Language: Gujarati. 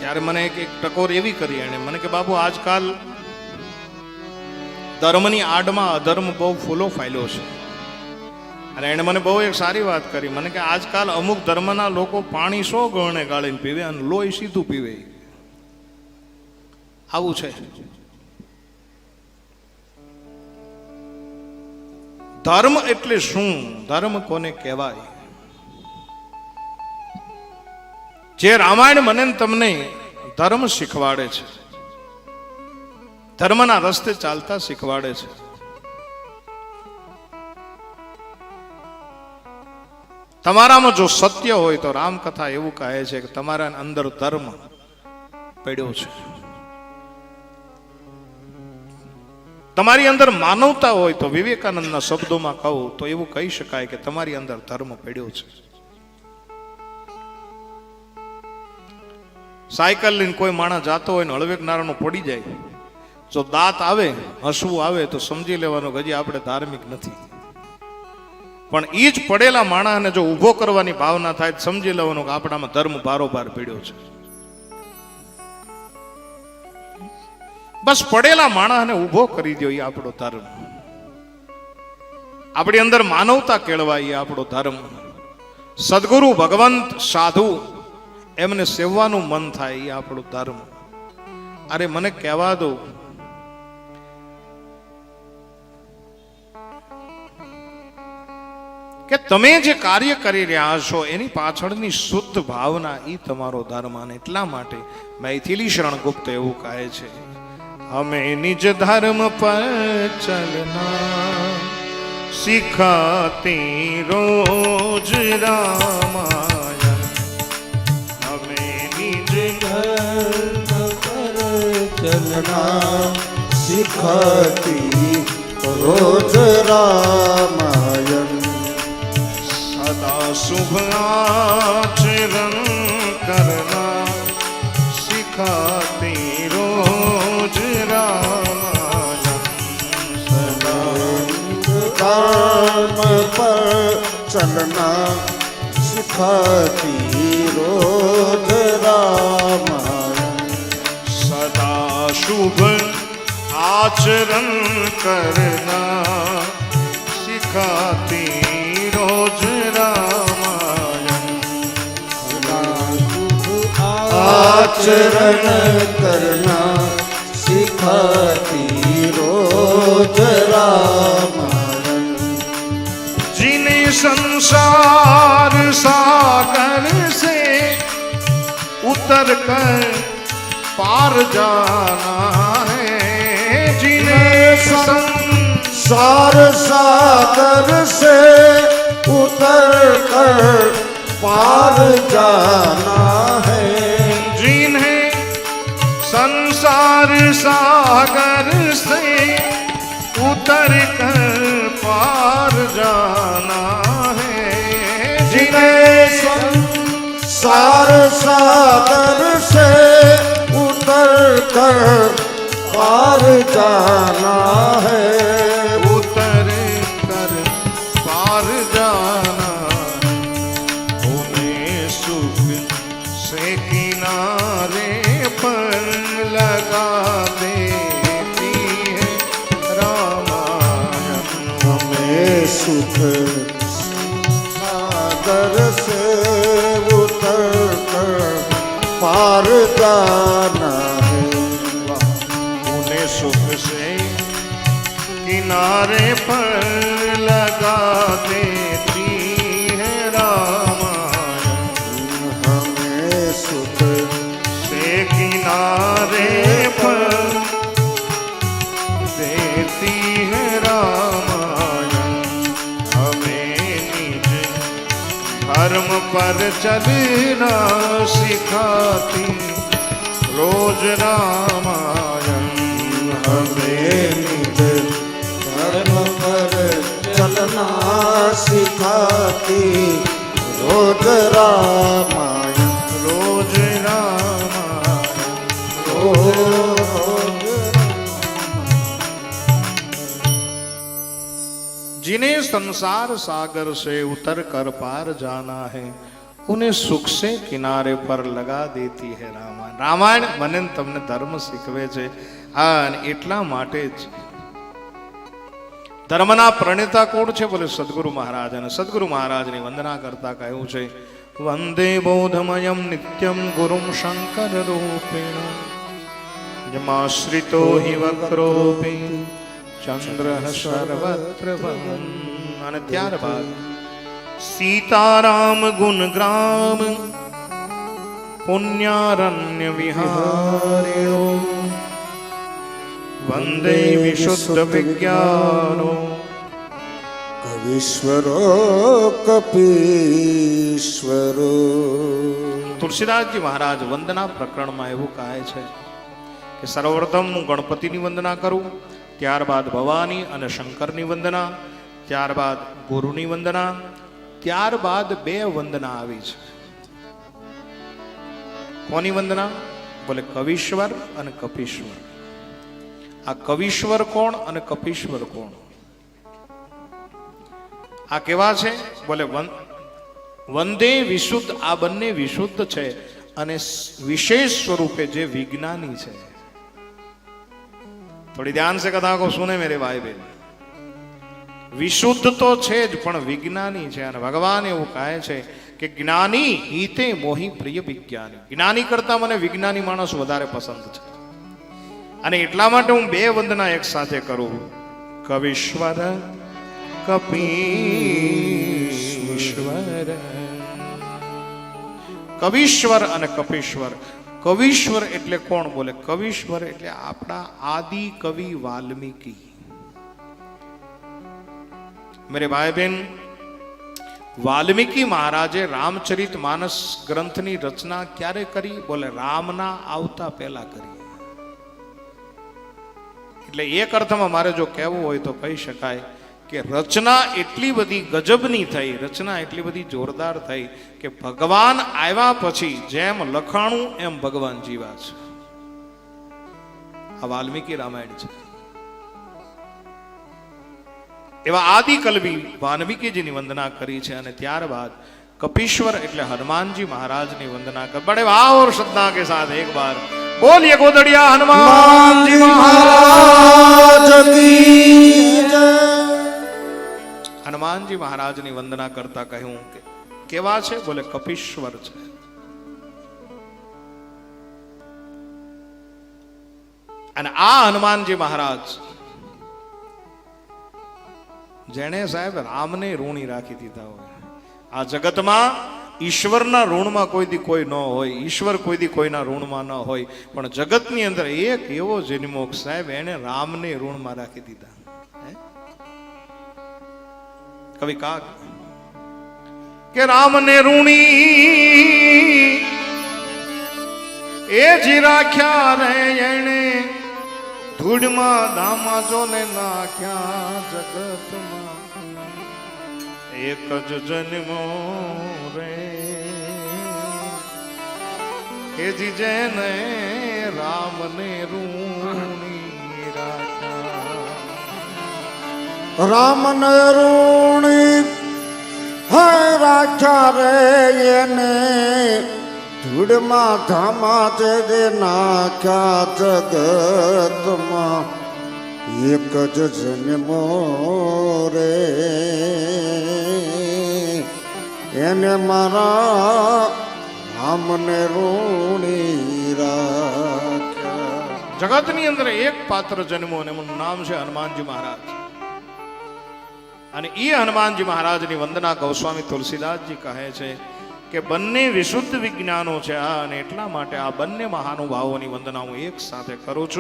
ત્યારે મને એક ટકોર એવી કરી એને મને કે બાબુ આજકાલ ધર્મની આડમાં અધર્મ બહુ ફૂલો ફાયલો છે. અને એને મને બહુ એક સારી વાત કરી મને કે આજકાલ અમુક ધર્મના લોકો પાણી 100 ગણે ગાળીને પીવે અને લોહી સીધું પીવે. આવું છે. ધર્મ એટલે શું? ધર્મ કોને કહેવાય? જે રામાયણ મને તમને ધર્મ શીખવાડે છે, ધર્મના રસ્તે ચાલતા શીખવાડે છે. તમારામાં જો સત્ય હોય તો રામકથા એવું કહે છે કે તમારા અંદર ધર્મ પડ્યો છે. તમારી અંદર માનવતા હોય તો વિવેકાનંદના શબ્દોમાં કહું તો એવું કહી શકાય કે તમારી અંદર ધર્મ પડ્યો છે. સાયકલ લઈને કોઈ માણસ જાતો હોય ને હળવેક નારાનો પડી જાય, જો દાંત આવે હસવું આવે તો સમજી લેવાનું કે હજી આપણે ધાર્મિક નથી. પણ એ જ પડેલા માણસને જો ઊભો કરવાની ભાવના થાય તો સમજી લેવાનું કે આપણામાં ધર્મ બારોબાર પીડ્યો છે. બસ પડેલા માણસને ઊભો કરી દો એ આપણો ધર્મ. આપણી અંદર માનવતા કેળવાય એ આપણો ધર્મ. સદગુરુ ભગવંત સાધુ એમને સેવવાનું મન થાય એ આપણો ધર્મ. અરે મને કહેવા દો, કે તમે જે કાર્ય કરી રહ્યા છો એની પાછળની શુદ્ધ ભાવના એ તમારો ધર્મ. અને એટલા માટે મૈથિલી શરણ ગુપ્ત એવું કહે છે, હમે નિજ ધર્મ પર ચલના સિખાતી રોજ રામાયણ. હમે નિજ ધર્મ પર ચલના સિખાતી રોજ રામાયણ. સદા શુભ આચરણ કરના સિખાતી રોજ રામાયણ. ધર્મ પર ચલના સિખાતી રોજ રામાયણ. સદા શુભ આચરણ કરના સિખાતી રોજ રામાયણ. આચરણ કરના સિખાતી રોજ રામાયણ. जिन्हें संसार सागर से उतर कर पार जाना है. जिन्हें संसार सागर से उतर कर पार जाना है. जिन्हें संसार सागर से उतर कर पार जाना है. जिन्हें संसार सागर से उतर कर पार जाना है. उतर कर पार जाना उन्हें सुख से किनारे पर लगा देती है रामायण. हमें सुख सागर से उतर कर पार जाना है. उन्हें सुख से किनारे पर लगा देती है रामायण. हमें सुख से किनारे पर देती है रामायण. हमें निज धर्म पर चलना सिखाती रोज रामायण. हमें निज धर्म पर चलना सिखाती रोज रामायण. रोज रामायण. रोज जिन्हें संसार सागर से उतर कर पार जाना है उन्हें सुख से किनारे पर लगा देती है रामायण. રામાયણ મને ને તમને ધર્મ શીખવે છે. અને એટલા માટે જ ધર્મના પ્રણેતા કોણ છે? બોલે સદગુરુ મહારાજ. અને સદગુરુ મહારાજની વંદના કરતા કહ્યું છે, વંદે બોધમયમ નિત્યમ ગુરુમ શંકર રૂપેણ જમાશ્રિતો હિ વક્રોપી ચંદ્ર સર્વત્ર ભવન. અને ત્યારબાદ સીતારામ ગુણગ્રામ પુણ્યારણ્ય વિહારિણો વંદે વિશુદ્ધ વિજ્ઞાનો કવીશ્વરો કપીશ્વરો. તુલસીદાસજી મહારાજ વંદના પ્રકરણમાં એવું કહે છે કે સર્વપ્રથમ હું ગણપતિની વંદના કરું, ત્યારબાદ ભવાની અને શંકરની વંદના, ત્યારબાદ ગુરુની વંદના, ત્યારબાદ બે વંદના આવી છે. કોની વંદના? બોલે કવીશ્વર અને કપીશ્વર. આ કવીશ્વર કોણ અને કપીશ્વર કોણ? આ કેવા છે? બોલે વંદે વિશુદ્ધ. આ બંને વિશુદ્ધ છે અને વિશેષ સ્વરૂપે જે વિજ્ઞાની છે. થોડી ધ્યાન से कथा को सुने मेरे भाई बहन. વિશુદ્ધ તો છે જ પણ વિજ્ઞાની છે. અને ભગવાન એવું કહે છે કે જ્ઞાની હિતે મોહી પ્રિય વિજ્ઞાની. જ્ઞાની કરતા મને વિજ્ઞાની માણસ વધારે પસંદ છે. અને એટલા માટે હું બે વંદના એક સાથે કરું, કવીશ્વર કપીશ્વર. કવીશ્વર અને કપીશ્વર. કવીશ્વર એટલે કોણ? બોલે કવીશ્વર એટલે આપણા આદિ કવિ વાલ્મીકી. मेरे भाई बहन, વાલ્મીકી મહારાજે રામચરિત માનસ ગ્રંથની રચના ક્યારે કરી? બોલે રામના આવતા પહેલા કરી. એટલે એક અર્થમાં મારે જો કહેવું હોય તો કહી શકાય કે રચના એટલી બધી ગજબની થઈ, રચના એટલી બધી જોરદાર થઈ કે ભગવાન આવ્યા પછી જેમ લખાણું એમ ભગવાન જીવા છે. આ વાલ્મીકી રામાયણ છે. એવા આદિકલ્પી વાલ્મીકીજીની વંદના કરી છે. અને ત્યારબાદ કપીશ્વર એટલે હનુમાનજી મહારાજની વંદના કરી. બड़े भाव और श्रद्धा के साथ एक बार बोलिए गोदड़िया हनुमानजी महाराज की जय. હનુમાનજી મહારાજની વંદના કરતા કહ્યું કે કેવા છે? બોલે કપીશ્વર છે. અને આ હનુમાનજી મહારાજ જેણે સાહેબ રામને ઋણી રાખી દીધા હોય. આ જગતમાં ઈશ્વરના ઋણમાં કોઈ દી કોઈ ન હોય, ઈશ્વર કોઈ દી કોઈના ઋણમાં ન હોય, પણ જગતની અંદર એક એવો જન્મોક સાહેબ એને રામને ઋણમાં રાખી દીધા. કવિ કાગ કે રામને ઋણી એ જી રાખ્યા રે એને ધૂળમાં ધામા જોને નાખ્યા જગતમાં એક જ જન્મો રે એ જી જેને રામને ઋણી રાખ્યા. રામને ઋણી હે રાખ્યા રે એને ધૂળમાં ધામા તે દે નાખ્યા જગતમાં એક જ જન્મો રે એને મારા રામને ઋણી રાખ્યા. જગતની અંદર એક પાત્ર જન્મો અને એમનું નામ છે હનુમાનજી મહારાજ. અને એ હનુમાનજી મહારાજની વંદના ગોસ્વામી તુલસીદાસજી કહે છે કે બંને વિશુદ્ધ વિજ્ઞાનો છે. અને એટલા માટે આ બંને મહાનુભાવોની વંદના હું એક સાથે કરું છું.